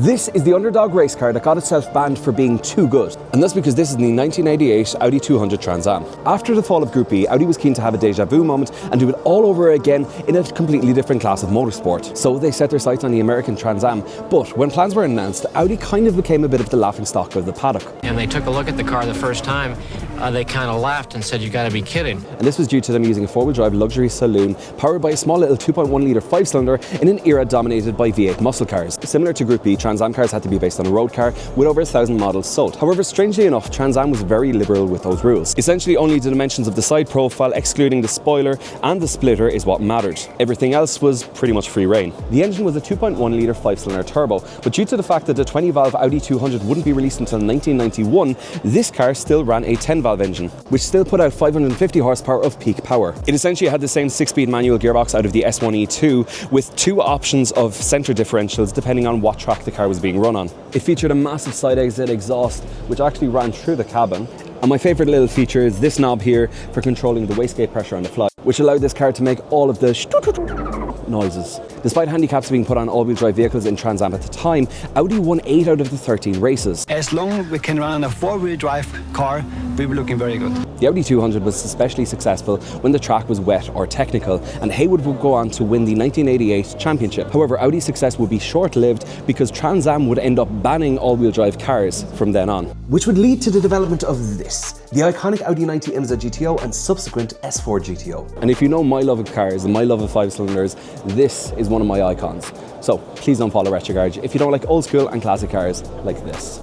This is the underdog race car that got itself banned for being too good. And that's because this is the 1988 Audi 200 Transam. After the fall of Group B, Audi was keen to have a deja vu moment and do it all over again in a completely different class of motorsport. So they set their sights on the American Transam. But when plans were announced, Audi kind of became a bit of the laughingstock of the paddock. And they took a look at the car the first time, they kind of laughed and said, "You got to be kidding." And this was due to them using a four-wheel drive luxury saloon powered by a small little 2.1 litre 5-cylinder in an era dominated by V8 muscle cars. Similar to Group B, Transam cars had to be based on a road car with over 1,000 models sold. However, strangely enough, Transam was very liberal with those rules. Essentially, only the dimensions of the side profile, excluding the spoiler and the splitter, is what mattered. Everything else was pretty much free reign. The engine was a 2.1 litre 5-cylinder turbo, but due to the fact that the 20-valve Audi 200 wouldn't be released until 1991, this car still ran a 10-valve engine, which still put out 550 horsepower of peak power. It essentially had the same 6-speed manual gearbox out of the S1E2 with 2 options of centre differentials depending on what track the car was being run on. It featured a massive side exit exhaust which actually ran through the cabin. And my favourite little feature is this knob here for controlling the wastegate pressure on the fly, which allowed this car to make all of the noises. Despite handicaps being put on all-wheel drive vehicles in Transam at the time, Audi won 8 out of the 13 races. As long as we can run on a four-wheel drive car, we were looking very good. The Audi 200 was especially successful when the track was wet or technical, and Haywood would go on to win the 1988 championship. However, Audi's success would be short-lived because Transam would end up banning all-wheel drive cars from then on, which would lead to the development of this, the iconic Audi 90 IMSA GTO and subsequent S4 GTO. And if you know my love of cars and my love of 5-cylinders, this is one of my icons. So please don't follow Retro Garage if you don't like old school and classic cars like this.